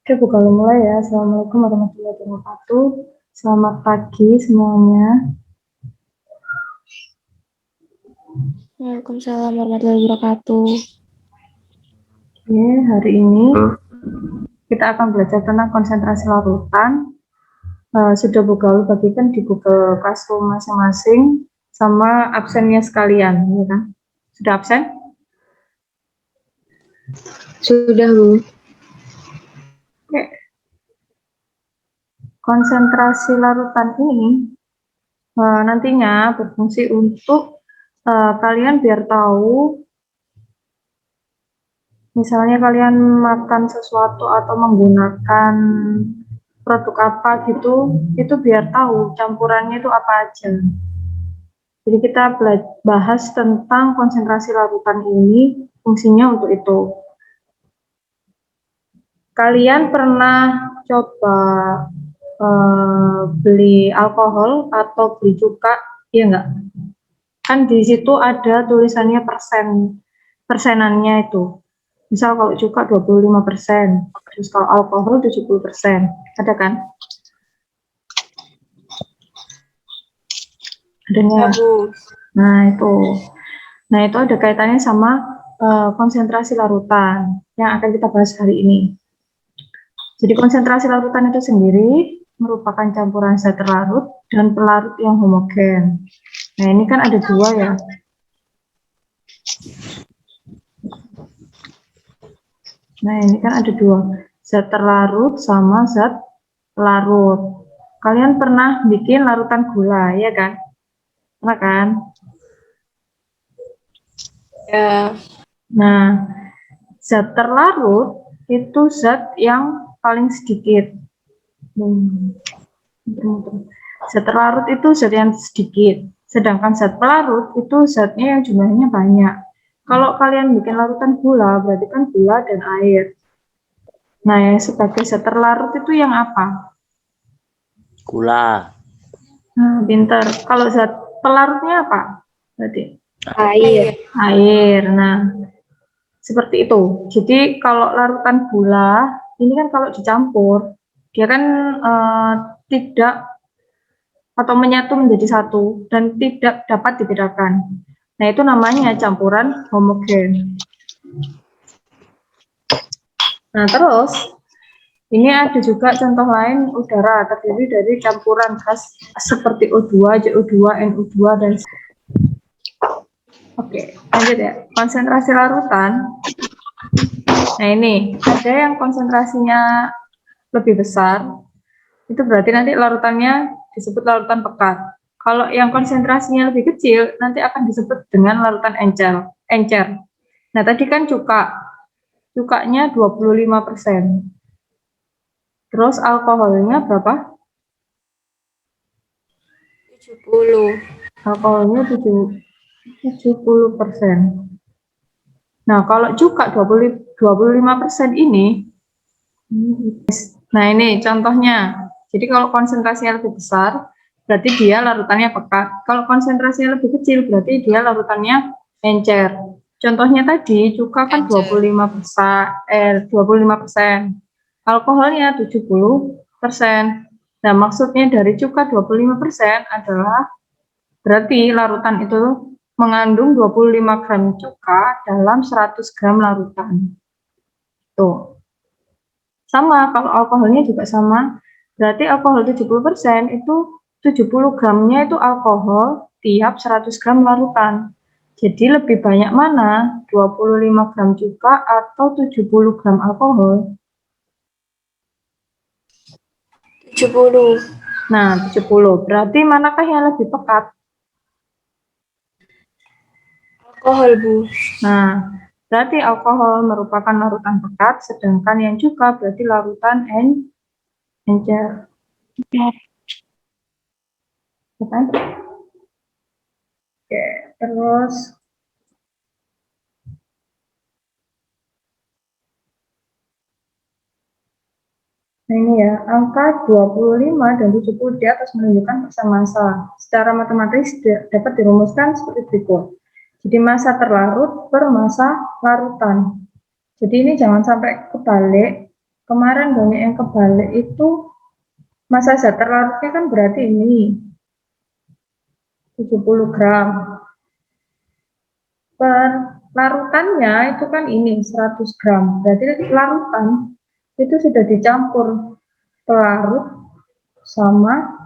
Oke, buka mulai ya. Assalamualaikum warahmatullahi wabarakatuh. Selamat pagi semuanya. Waalaikumsalam warahmatullahi wabarakatuh. Oke, hari ini kita akan belajar tentang konsentrasi larutan. Sudah Google bagikan di Google Classroom masing-masing sama absennya sekalian, ya kan? Sudah absen? Sudah, Bu. Oke. Konsentrasi larutan ini nantinya berfungsi untuk kalian biar tahu, misalnya kalian makan sesuatu atau menggunakan produk apa gitu, itu biar tahu campurannya itu apa aja. Jadi kita bahas tentang konsentrasi larutan ini, fungsinya untuk itu. Kalian pernah coba beli alkohol atau beli cuka, iya nggak? Kan di situ ada tulisannya persenannya itu. Misal kalau cuka 25%, terus kalau alkohol 70%. Ada kan? Adanya. Nah, itu ada kaitannya sama konsentrasi larutan yang akan kita bahas hari ini. Jadi konsentrasi larutan itu sendiri merupakan campuran zat terlarut dan pelarut yang homogen. Nah, ini kan ada dua ya. Nah, ini kan ada dua, zat terlarut sama zat pelarut. Kalian pernah bikin larutan gula, ya kan? Pernah kan? Ya. Nah, zat terlarut itu zat yang paling sedikit. Zat terlarut itu zat yang sedikit, sedangkan zat pelarut itu zatnya yang jumlahnya banyak. Kalau kalian bikin larutan gula, berarti kan gula dan air. Nah, yang sebagai zat terlarut itu yang apa? Gula. Nah, pintar. Kalau zat pelarutnya apa? Berarti Air. Air. Nah, seperti itu. Jadi kalau larutan gula, ini kan kalau dicampur, dia kan tidak atau menyatu menjadi satu dan tidak dapat dibedakan. Nah, itu namanya campuran homogen. Nah, terus ini ada juga contoh lain, udara terdiri dari campuran gas seperti O2, CO2, NO2, dan Oke, lanjut ya. Konsentrasi larutan. Nah, ini ada yang konsentrasinya lebih besar, itu berarti nanti larutannya disebut larutan pekat. Kalau yang konsentrasinya lebih kecil, nanti akan disebut dengan larutan encer. Nah, tadi kan cukanya 25%. Terus alkoholnya berapa? 70. Alkoholnya 70%. Nah, kalau cuka 25% ini, nah ini contohnya. Jadi kalau konsentrasinya lebih besar, berarti dia larutannya pekat. Kalau konsentrasinya lebih kecil, berarti dia larutannya encer. Contohnya tadi, cuka kan 25%, alkoholnya 70%. Nah, maksudnya dari cuka 25% adalah berarti larutan itu mengandung 25 gram cuka dalam 100 gram larutan. Tuh. Sama, kalau alkoholnya juga sama. Berarti alkohol 70% itu 70 gramnya itu alkohol tiap 100 gram larutan. Jadi lebih banyak mana? 25 gram cuka atau 70 gram alkohol? 70. Nah, 70. Berarti manakah yang lebih pekat? Alkohol, Bu. Nah, berarti alkohol merupakan larutan pekat, sedangkan yang cuka berarti larutan encer. Oke, terus nah ini ya, angka 25 dan 70 di atas menunjukkan persen massa. Secara matematis dapat dirumuskan seperti berikut. Jadi massa terlarut per massa larutan. Jadi ini jangan sampai kebalik. Kemarin banyak yang kebalik itu massa zat terlarutnya kan berarti ini 70 gram. Per larutannya itu kan ini 100 gram. Berarti larutan itu sudah dicampur pelarut sama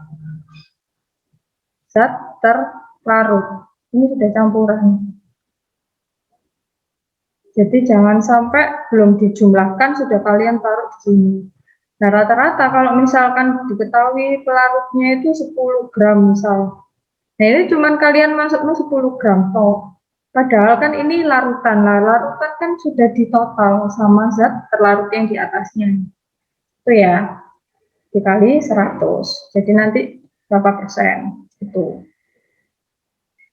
zat terlarut. Ini sudah campuran. Jadi jangan sampai belum dijumlahkan sudah kalian taruh di sini. Nah, rata-rata kalau misalkan diketahui pelarutnya itu 10 gram misal. Nah, ini cuman kalian masuknya 10 gram toh. Padahal kan ini larutan. Nah, larutan kan sudah ditotal sama zat terlarut yang di atasnya. Itu ya, dikali 100. Jadi nanti berapa persen? Itu.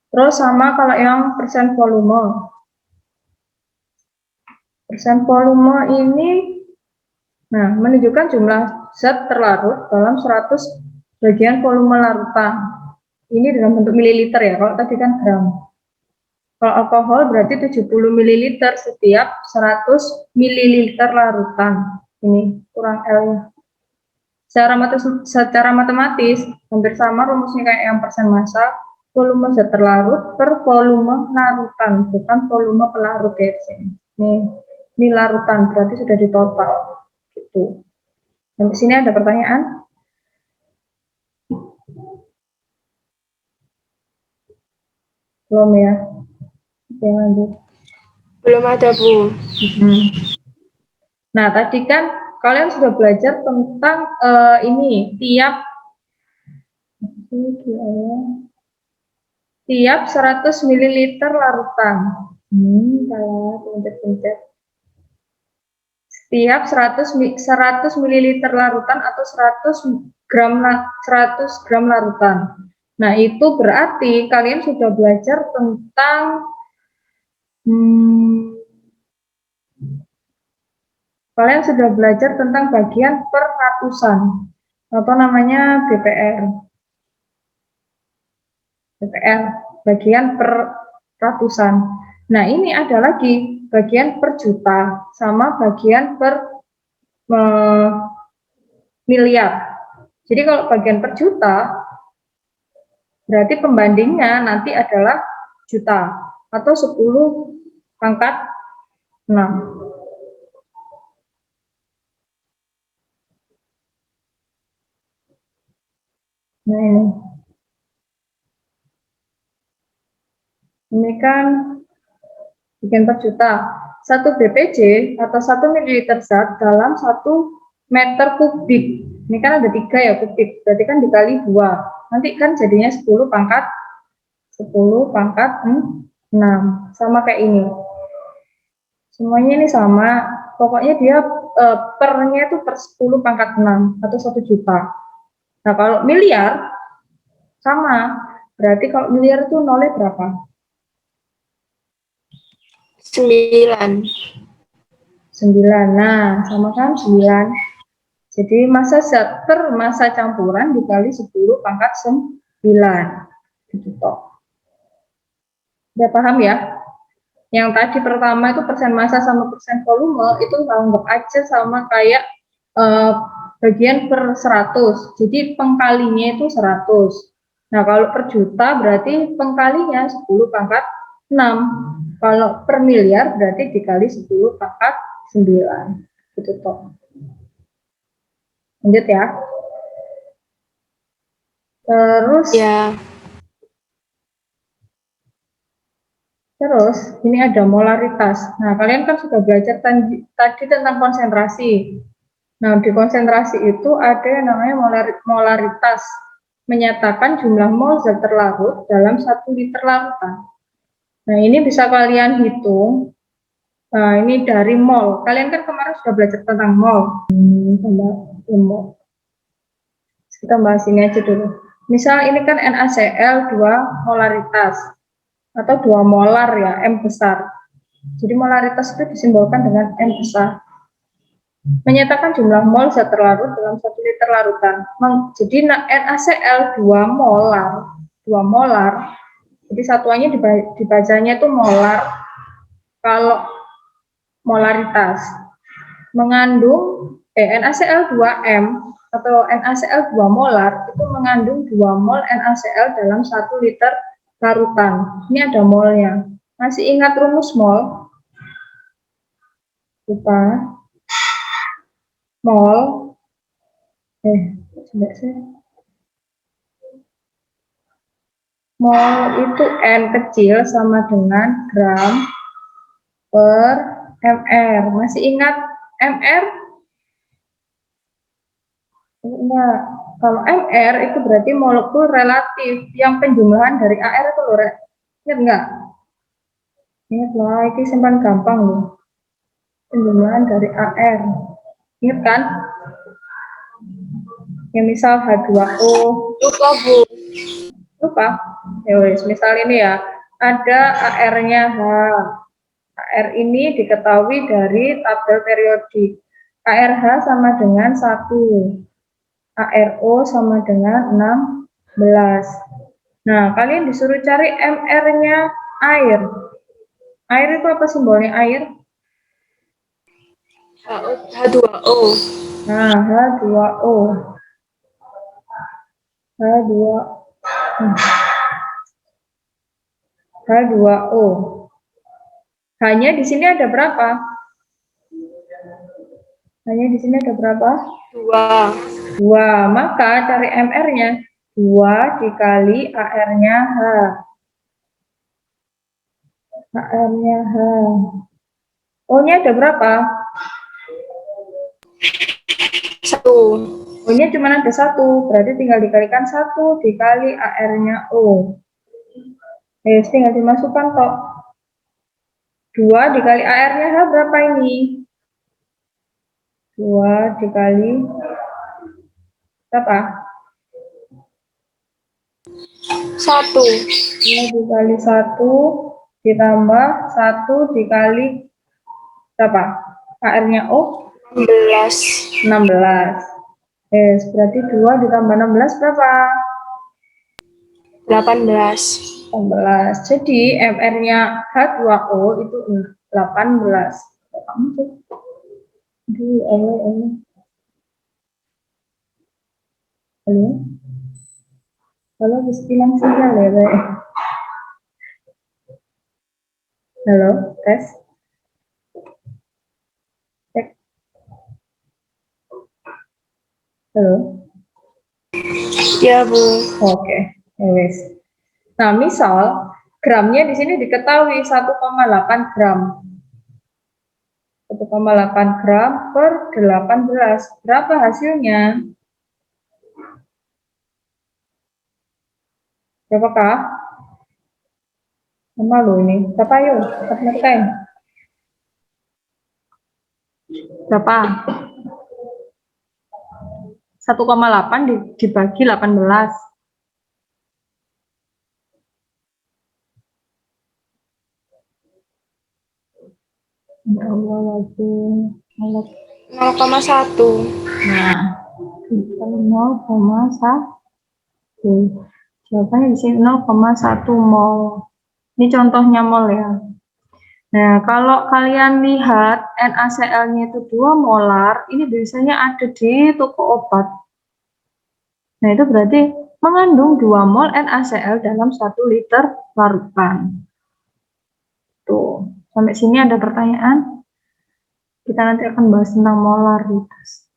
Terus sama kalau yang persen volume. Persen volume ini menunjukkan jumlah zat terlarut dalam 100 bagian volume larutan. Ini dalam bentuk mililiter ya, kalau tadi kan gram. Kalau alkohol berarti 70 ml setiap 100 ml larutan. Ini kurang L-nya. Secara matematis, hampir sama rumusnya kayak yang persen massa, volume zat terlarut per volume larutan, bukan volume pelarut ya di sini. Ini larutan, berarti sudah ditotal. Gitu. Sampai sini ada pertanyaan? Belum ya? Oke, lanjut. Belum ada, Bu. Nah, tadi kan kalian sudah belajar tentang ini tiap 100 ml larutan. Salah, pencet-pencet. Setiap 100 ml larutan atau 100 gram larutan. Nah, itu berarti kalian sudah belajar tentang bagian per ratusan atau namanya BPR. Bagian per ratusan. Nah, ini ada lagi bagian per juta sama bagian per miliar. Jadi kalau bagian per juta berarti pembandingnya nanti adalah juta atau 10 pangkat 6. Nah, ini kan bikin per juta. 1 BPJ atau 1 ml zat dalam 1 meter kubik. Ini kan ada 3 ya kubik, berarti kan dikali 2. Nanti kan jadinya 10 pangkat 6. Sama kayak ini. Semuanya ini sama. Pokoknya dia pernya itu per 10 pangkat 6 atau 1 juta. Nah, kalau miliar sama. Berarti kalau miliar itu nolnya berapa? 9. Nah, sama kan 9. Jadi massa zat per massa campuran dikali 10 pangkat 9. Gitu toh. Udah paham ya? Yang tadi pertama itu persen massa sama persen volume itu anggap aja sama kayak bagian per 100. Jadi pengkalinya itu 100. Nah, kalau per juta berarti pengkalinya 10 pangkat 6. Kalau per miliar berarti dikali 10 pangkat 9. Gitu toh. Lanjut ya. Terus Ya. Terus, ini ada molaritas. Nah, kalian kan sudah belajar tadi tentang konsentrasi. Nah, di konsentrasi itu ada yang namanya molaritas, menyatakan jumlah mol zat terlarut dalam 1 liter larutan. Nah, ini bisa kalian hitung. Nah, ini dari mol. Kalian kan kemarin sudah belajar tentang mol. Kita bahas ini aja dulu. Misal ini kan NaCl 2 molaritas. Atau 2 molar ya, M besar. Jadi molaritas itu disimbolkan dengan M besar. Menyatakan jumlah mol zat terlarut dalam 1 liter larutan. Jadi NaCl 2 molar. Jadi satuannya dibacanya itu molar. Kalau molaritas mengandung NaCl2M atau NaCl2 molar itu mengandung 2 mol NaCl dalam 1 liter larutan. Ini ada molnya. Masih ingat rumus mol? Lupa. Mol. Coba saya. Mol itu N kecil sama dengan gram per mr. Masih ingat mr? Enggak. Kalau mr itu berarti molekul relatif yang penjumlahan dari AR itu loh, ingat enggak? Ingat lah, ini simpan gampang loh. Penjumlahan dari AR. Ingat kan? Yang misal H2O. Lupa, Bu. Lupa? Ya wes, misal ini ya. Ada AR-nya H. AR ini diketahui dari tabel periodik. ARH sama dengan 1. ARO sama dengan 16. Nah, kalian disuruh cari MR-nya air. Air itu apa simbolnya air? H2O. Nah, H2O. H2O. Hanya di sini ada berapa? Hanya di sini ada berapa? 2. 2. Maka cari MR-nya. 2 dikali AR-nya H. AR-nya H. O-nya ada berapa? 1. O-nya cuma ada 1. Berarti tinggal dikalikan 1 dikali AR-nya O. Tinggal dimasukkan kok. 2 dikali AR-nya H berapa ini? 2 dikali berapa? 1. 2 dikali 1 ditambah 1 dikali berapa? AR-nya O? 16. 16. Berarti 2 ditambah 16 berapa? 18. 18. Jadi MR-nya H2O itu 18. Halo, bisa bilang sinyal ya, Teh? Halo, tes. Cek. Halo. Ya, Bu. Oke, wes. Nah, misal gramnya di sini diketahui 1,8 gram. 1,8 gram per 18. Berapa hasilnya? Berapakah? Sama lo ini. Berapa yuk? Matematika. Berapa? 1,8 dibagi 18. Ya Allah, lagi 0,1. Nah, 0,1. Jawabannya di sini 0,1 mol. Ini contohnya mol ya. Nah, kalau kalian lihat NaCl-nya itu 2 molar, ini biasanya ada di toko obat. Nah, itu berarti mengandung 2 mol NaCl dalam 1 liter larutan. Tuh, sampai sini ada pertanyaan? Kita nanti akan bahas tentang molaritas.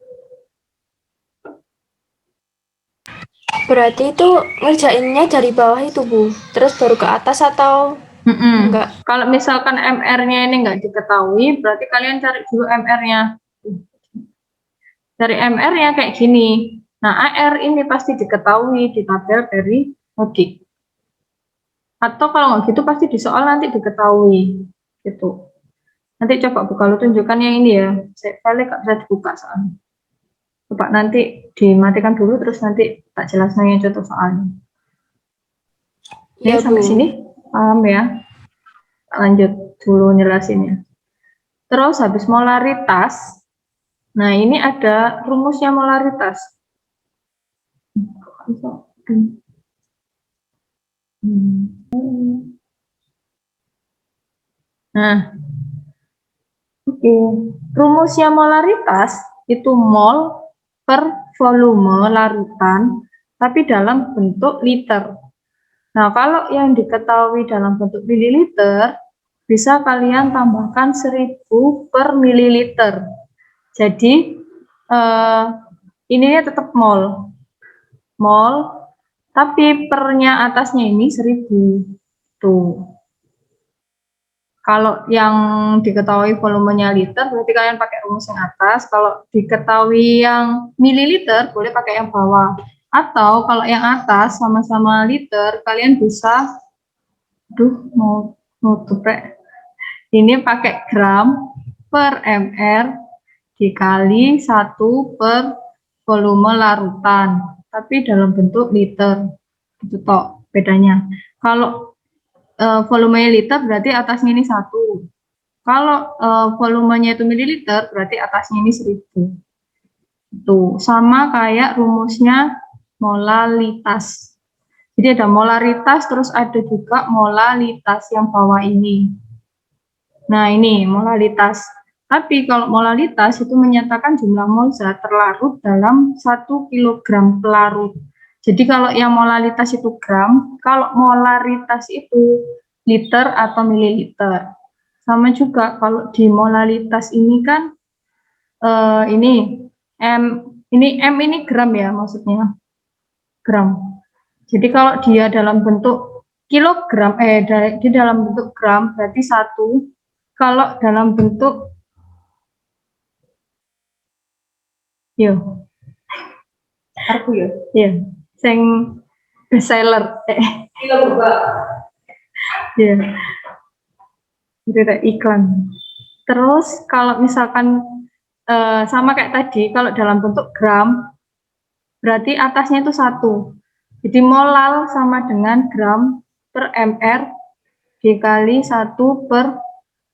Berarti itu ngerjainnya dari bawah itu, Bu. Terus baru ke atas atau enggak? Kalau misalkan MR-nya ini enggak diketahui, berarti kalian cari dulu MR-nya. Dari MR-nya kayak gini. Nah, AR ini pasti diketahui di tabel periodik. Atau kalau nggak gitu pasti di soal nanti diketahui. Gitu. Nanti coba Bu kalau tunjukkan yang ini ya. Saya paling nggak bisa dibuka soalnya. Coba nanti dimatikan dulu terus nanti tak jelaskan yang contoh soalnya. Ini Ya, sampai Bu. sini paham ya? Lanjut dulu jelasinnya. Terus habis molaritas. Nah, ini ada rumusnya molaritas. Nah, oke. Rumusnya molaritas itu mol per volume larutan, tapi dalam bentuk liter. Nah, kalau yang diketahui dalam bentuk mililiter, bisa kalian tambahkan 1000 per mililiter. Jadi, ininya tetap mol. Tapi pernya atasnya ini 1000. Tuh. Kalau yang diketahui volumenya liter, berarti kalian pakai rumus yang atas. Kalau diketahui yang mililiter, boleh pakai yang bawah. Atau kalau yang atas sama-sama liter, kalian bisa, mau tuprek. Ini pakai gram per ml dikali 1 per volume larutan. Tapi dalam bentuk liter. Itu toh bedanya. Kalau volumenya liter berarti atasnya ini 1. Kalau volumenya itu mililiter berarti atasnya ini 1000. Itu sama kayak rumusnya molalitas. Jadi ada molaritas, terus ada juga molalitas yang bawah ini. Nah, ini molalitas. Tapi kalau molalitas itu menyatakan jumlah mol zat terlarut dalam 1 kg pelarut. Jadi kalau yang molalitas itu gram, kalau molaritas itu liter atau mililiter. Sama juga kalau di molalitas ini kan ini M ini gram ya maksudnya. Gram. Jadi kalau dia dalam bentuk kilogram di dalam bentuk gram berarti 1. Kalau dalam bentuk aku sing bestseller berita iklan. Terus kalau misalkan sama kayak tadi, kalau dalam bentuk gram berarti atasnya itu 1. Jadi molal sama dengan gram per ml dikali 1 per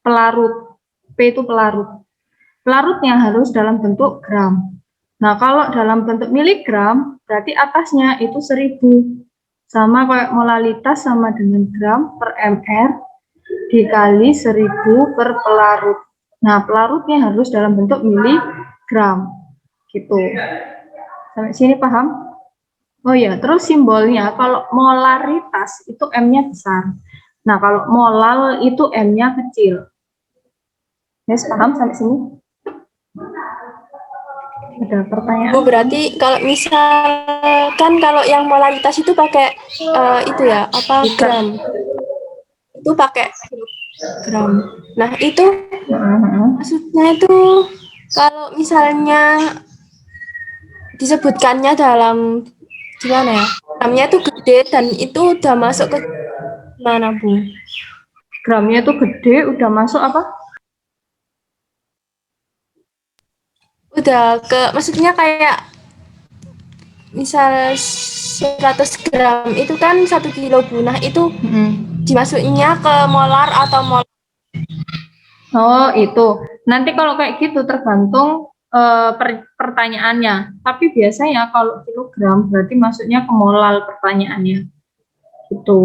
pelarut. P itu pelarut. Pelarutnya harus dalam bentuk gram. Nah, kalau dalam bentuk miligram, berarti atasnya itu 1000. Sama kayak molalitas sama dengan gram per ml dikali 1000 per pelarut. Nah, pelarutnya harus dalam bentuk miligram. Gitu. Sampai sini paham? Oh ya, terus simbolnya kalau molaritas itu M-nya besar. Nah, kalau molal itu M-nya kecil. Yes, paham sampai sini? Ada pertanyaan? Bu, berarti kalau misalkan kalau yang molaritas itu pakai itu ya, apa gram? Itu pakai gram. Nah, itu maksudnya itu kalau misalnya disebutkannya dalam gimana ya? Gramnya itu gede dan itu udah masuk ke mana, Bu? Gramnya itu gede, udah masuk apa? Udah ke, maksudnya kayak misal 100 gram itu kan 1 kilo, Bu. Nah, itu dimasuknya ke molar atau mol. Oh, itu. Nanti kalau kayak gitu tergantung pertanyaannya. Tapi biasanya kalau kilogram berarti masuknya ke molal pertanyaannya. Gitu.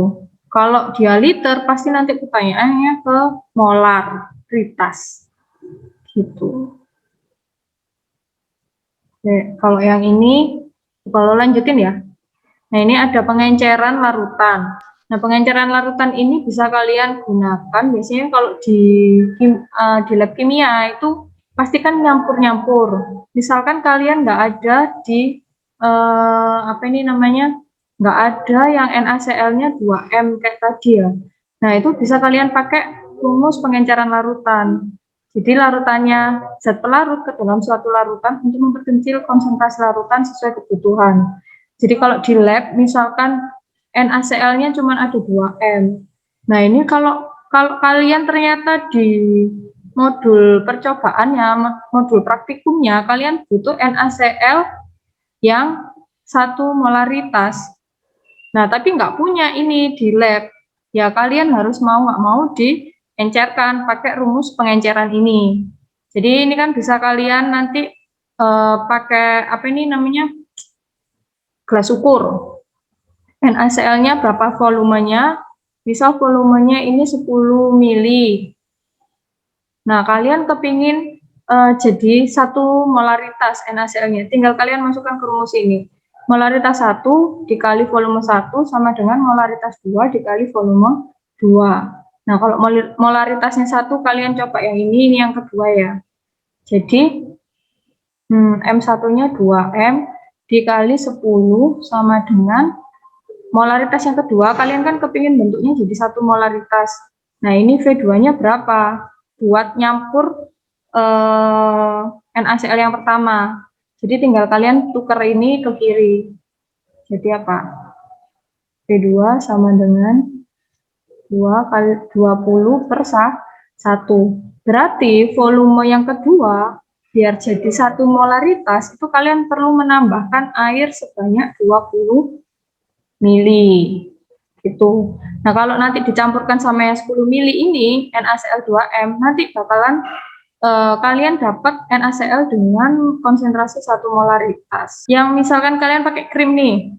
Kalau dia liter pasti nanti pertanyaannya ke molaritas. Gitu. Oke, kalau yang ini, kalau lanjutin ya. Nah, ini ada pengenceran larutan. Nah, pengenceran larutan ini bisa kalian gunakan biasanya kalau di lab kimia itu pasti kan nyampur-nyampur. Misalkan kalian nggak ada di apa ini namanya, nggak ada yang NaCl-nya 2M kayak tadi ya. Nah, itu bisa kalian pakai rumus pengenceran larutan. Jadi larutannya zat pelarut ke dalam suatu larutan untuk memperkecil konsentrasi larutan sesuai kebutuhan. Jadi kalau di lab misalkan NaCl-nya cuma ada 2M. Nah, ini kalau kalian ternyata di modul percobaannya, modul praktikumnya, kalian butuh NaCl yang 1 molaritas. Nah, tapi nggak punya ini di lab. Ya, kalian harus mau nggak mau diencerkan pakai rumus pengenceran ini. Jadi ini kan bisa kalian nanti pakai apa ini namanya, gelas ukur. NaCl-nya berapa volumenya? Misal volumenya ini 10 mili. Nah, kalian kepingin jadi satu molaritas NaCl-nya. Tinggal kalian masukkan ke rumus ini. Molaritas 1 dikali volume 1 sama dengan molaritas 2 dikali volume 2. Nah, kalau molaritasnya 1 kalian coba yang ini yang kedua ya. Jadi M1-nya 2M dikali 10 sama dengan molaritas yang kedua, kalian kan kepingin bentuknya jadi satu molaritas. Nah, ini V2-nya berapa? Buat nyampur NaCl yang pertama. Jadi tinggal kalian tukar ini ke kiri. Jadi apa? V2 sama dengan 2 kali 20 per 1. Berarti volume yang kedua, biar jadi satu molaritas, itu kalian perlu menambahkan air sebanyak 20 mili. Gitu. Nah, kalau nanti dicampurkan sama yang 10 mili ini, NaCl2M, nanti bakalan kalian dapat NaCl dengan konsentrasi 1 molaritas. Yang misalkan kalian pakai krim nih,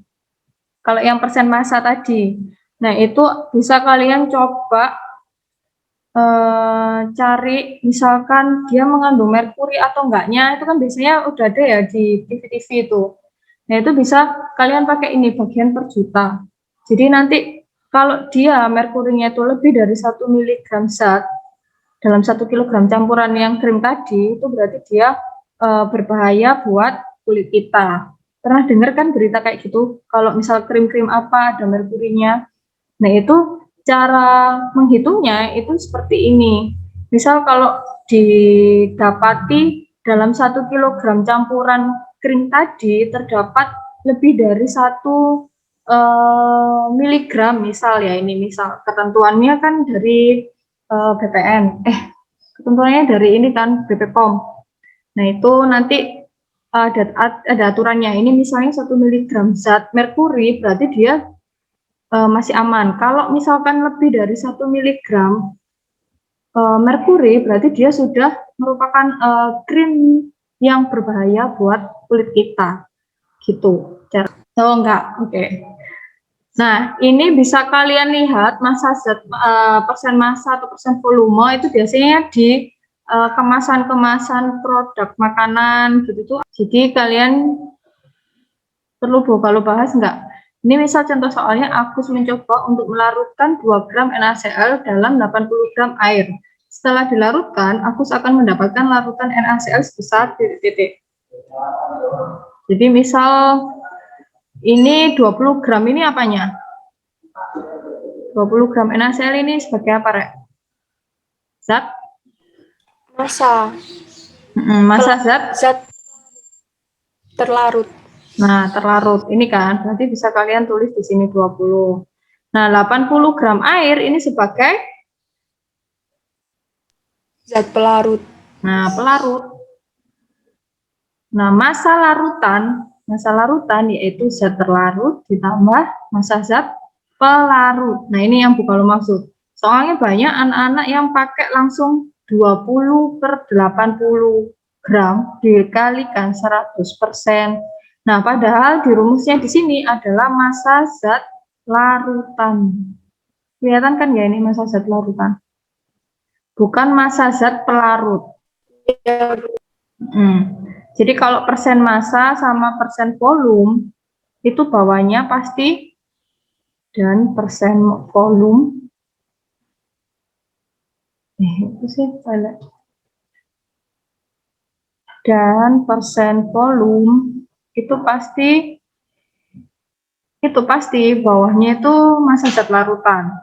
kalau yang persen massa tadi, nah itu bisa kalian coba cari, misalkan dia mengandung merkuri atau enggaknya, itu kan biasanya udah ada ya di TV-TV itu. Nah, itu bisa kalian pakai ini bagian per juta. Jadi nanti kalau dia merkurinya itu lebih dari 1 mg zat dalam 1 kg campuran yang krim tadi, itu berarti dia berbahaya buat kulit kita. Pernah dengar kan berita kayak gitu? Kalau misal krim-krim apa ada merkurinya. Nah, itu cara menghitungnya itu seperti ini. Misal kalau didapati dalam 1 kg campuran krim tadi terdapat lebih dari 1 miligram, misal ya, ini misal ketentuannya kan dari BPN, ketentuannya dari ini kan BPOM. Nah, itu nanti ada aturannya. Ini misalnya 1 mg zat merkuri, berarti dia masih aman. Kalau misalkan lebih dari 1 mg merkuri, berarti dia sudah merupakan krim yang berbahaya buat kulit kita. Gitu. Oh, enggak. Oke. Nah, ini bisa kalian lihat massa zat, persen massa atau persen volume itu biasanya di kemasan-kemasan produk makanan gitu tuh. Jadi kalian perlu kalau bahas enggak? Ini misal contoh soalnya Agus mencoba untuk melarutkan 2 gram NaCl dalam 80 gram air. Setelah dilarutkan, Agus akan mendapatkan larutan NaCl sebesar titik-titik. Jadi misal ini 20 gram ini apanya? 20 gram NaCl ini sebagai apa, Rek? Zat? Massa. Massa Zat terlarut. Nah, terlarut. Ini kan, berarti bisa kalian tulis di sini 20. Nah, 80 gram air ini sebagai zat pelarut. Nah, pelarut. Nah, massa larutan yaitu zat terlarut ditambah massa zat pelarut. Nah, ini yang Bu Galuh maksud. Soalnya banyak anak-anak yang pakai langsung 20 per 80 gram dikalikan 100%. Nah, padahal di rumusnya di sini adalah massa zat larutan. Kelihatan kan ya ini massa zat larutan? Bukan massa zat pelarut. Jadi kalau persen massa sama persen volume itu bawahnya pasti dan persen volume itu sih dan persen volume itu pasti bawahnya itu massa zat larutan.